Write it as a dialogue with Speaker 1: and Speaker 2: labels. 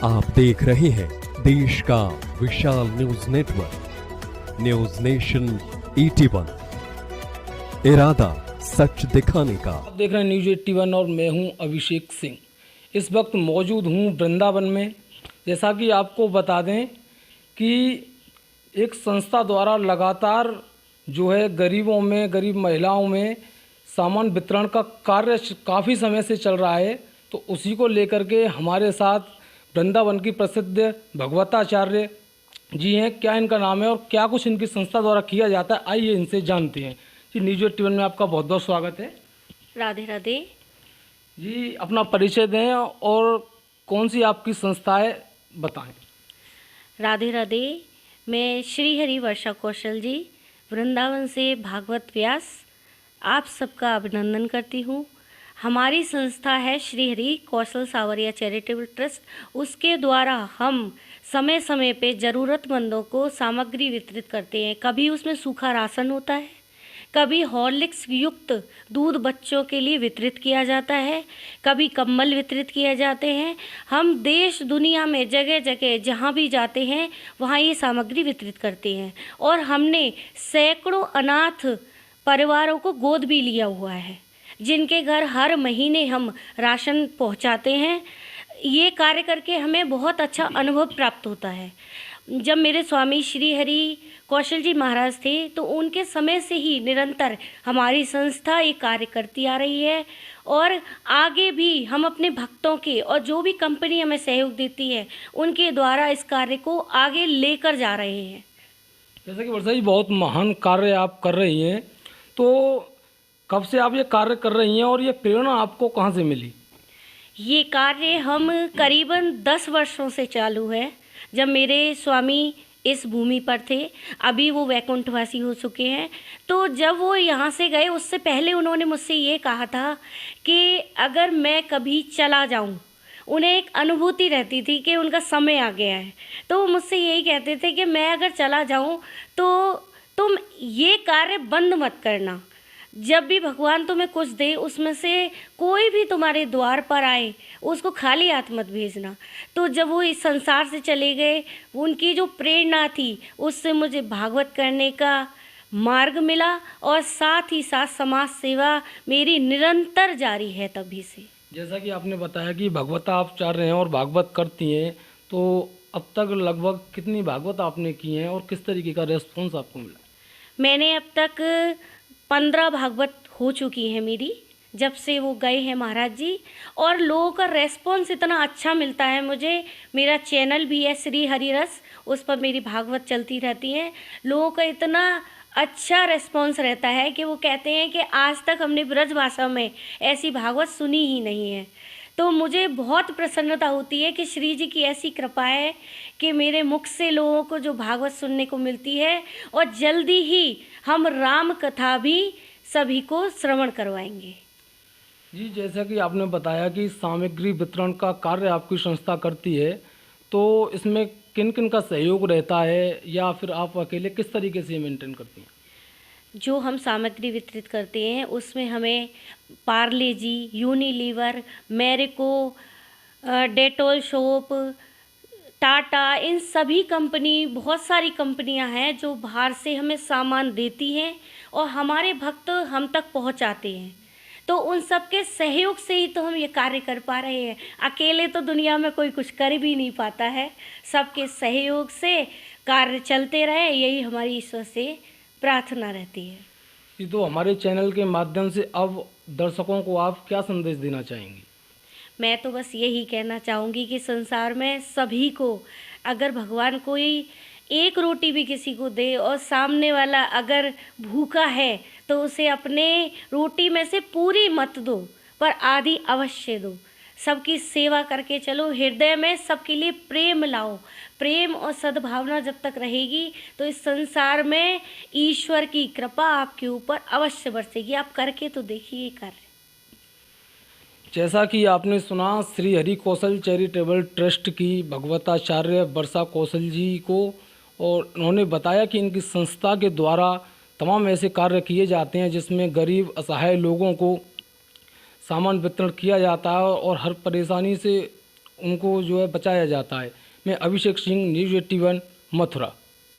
Speaker 1: आप देख रहे हैं देश का विशाल न्यूज नेटवर्क न्यूज नेशन 81। इरादा सच दिखाने का।
Speaker 2: आप देख रहे हैं न्यूज 81 और मैं हूं अभिषेक सिंह। इस वक्त मौजूद हूं वृंदावन में। जैसा कि आपको बता दें कि एक संस्था द्वारा लगातार जो है गरीबों में, गरीब महिलाओं में सामान वितरण का कार्य काफ़ी समय से चल रहा है। तो उसी को लेकर के हमारे साथ वृंदावन की प्रसिद्ध भगवताचार्य जी हैं। क्या इनका नाम है और क्या कुछ इनकी संस्था द्वारा किया जाता है, आइए इनसे जानते हैं। जी, न्यूज 81 में आपका बहुत बहुत स्वागत है।
Speaker 3: राधे राधे
Speaker 2: जी, अपना परिचय दें और कौन सी आपकी संस्था है बताएं।
Speaker 3: राधे राधे। मैं श्री हरि वर्षा कौशल जी, वृंदावन से भागवत व्यास आप सबका अभिनंदन करती हूँ। हमारी संस्था है श्री हरि कौशल सावरिया चैरिटेबल ट्रस्ट। उसके द्वारा हम समय समय पे ज़रूरतमंदों को सामग्री वितरित करते हैं। कभी उसमें सूखा राशन होता है, कभी हॉर्लिक्स युक्त दूध बच्चों के लिए वितरित किया जाता है, कभी कंबल वितरित किए जाते हैं। हम देश दुनिया में जगह जगह जहाँ भी जाते हैं वहाँ ये सामग्री वितरित करते हैं। और हमने सैकड़ों अनाथ परिवारों को गोद भी लिया हुआ है, जिनके घर हर महीने हम राशन पहुंचाते हैं। ये कार्य करके हमें बहुत अच्छा अनुभव प्राप्त होता है। जब मेरे स्वामी श्री हरि कौशल जी महाराज थे तो उनके समय से ही निरंतर हमारी संस्था ये कार्य करती आ रही है। और आगे भी हम अपने भक्तों के और जो भी कंपनी हमें सहयोग देती है उनके द्वारा इस कार्य को आगे लेकर जा रहे हैं।
Speaker 2: जैसे कि वर्षा जी, बहुत महान कार्य आप कर रही हैं, तो कब से आप ये कार्य कर रही हैं और ये प्रेरणा आपको कहाँ से मिली?
Speaker 3: ये कार्य हम करीबन 10 वर्षों से चालू है। जब मेरे स्वामी इस भूमि पर थे, अभी वो वैकुंठवासी हो चुके हैं, तो जब वो यहाँ से गए उससे पहले उन्होंने मुझसे ये कहा था कि अगर मैं कभी चला जाऊँ, उन्हें एक अनुभूति रहती थी कि उनका समय आ गया है, तो वो मुझसे यही कहते थे कि मैं अगर चला जाऊँ तो तुम ये कार्य बंद मत करना। जब भी भगवान तुम्हें कुछ दे उसमें से कोई भी तुम्हारे द्वार पर आए उसको खाली हाथ मत भेजना। तो जब वो इस संसार से चले गए, उनकी जो प्रेरणा थी उससे मुझे भागवत करने का मार्ग मिला और साथ ही साथ समाज सेवा मेरी निरंतर जारी है तभी से।
Speaker 2: जैसा कि आपने बताया कि भगवता आप चाह रहे हैं और भागवत करती हैं, तो अब तक लगभग कितनी भागवत आपने की हैं और किस तरीके का रेस्पॉन्स आपको मिला?
Speaker 3: मैंने अब तक 15 भागवत हो चुकी हैं मेरी, जब से वो गए हैं महाराज जी। और लोगों का रेस्पॉन्स इतना अच्छा मिलता है मुझे। मेरा चैनल भी है श्री हरि रस, उस पर मेरी भागवत चलती रहती हैं। लोगों का इतना अच्छा रेस्पॉन्स रहता है कि वो कहते हैं कि आज तक हमने ब्रज भाषा में ऐसी भागवत सुनी ही नहीं है। तो मुझे बहुत प्रसन्नता होती है कि श्री जी की ऐसी कृपा है कि मेरे मुख से लोगों को जो भागवत सुनने को मिलती है। और जल्दी ही हम राम कथा भी सभी को श्रवण करवाएंगे।
Speaker 2: जी, जैसा कि आपने बताया कि सामग्री वितरण का कार्य आपकी संस्था करती है, तो इसमें किन किन का सहयोग रहता है या फिर आप अकेले किस तरीके से मेंटेन करती हैं?
Speaker 3: जो हम सामग्री वितरित करते हैं उसमें हमें Parle G, Unilever, Marico, Dettol soap, Tata, इन सभी कंपनी, बहुत सारी कंपनियां हैं जो बाहर से हमें सामान देती हैं और हमारे भक्त हम तक पहुंचाते हैं। तो उन सब के सहयोग से ही तो हम ये कार्य कर पा रहे हैं। अकेले तो दुनिया में कोई कुछ कर भी नहीं पाता है। सबके सहयोग से कार्य चलते रहे, यही हमारी ईश्वर से प्रार्थना रहती है।
Speaker 2: ये तो हमारे चैनल के माध्यम से अब दर्शकों को आप क्या संदेश देना चाहेंगी?
Speaker 3: मैं तो बस यही कहना चाहूँगी कि संसार में सभी को, अगर भगवान कोई एक रोटी भी किसी को दे और सामने वाला अगर भूखा है तो उसे अपने रोटी में से पूरी मत दो, पर आधी अवश्य दो। सबकी सेवा करके चलो, हृदय में सबके लिए प्रेम लाओ। प्रेम और सद्भावना जब तक रहेगी तो इस संसार में ईश्वर की कृपा आपके ऊपर अवश्य बरसेगी। आप करके तो देखिए कार्य।
Speaker 2: जैसा कि आपने सुना श्री हरि कौशल चैरिटेबल ट्रस्ट की भगवताचार्य वर्षा कौशल जी को, और उन्होंने बताया कि इनकी संस्था के द्वारा तमाम ऐसे कार्य किए जाते हैं जिसमें गरीब असहाय लोगों को सामान वितरण किया जाता है और हर परेशानी से उनको जो है बचाया जाता है। मैं अभिषेक सिंह, न्यूज़ 81 मथुरा।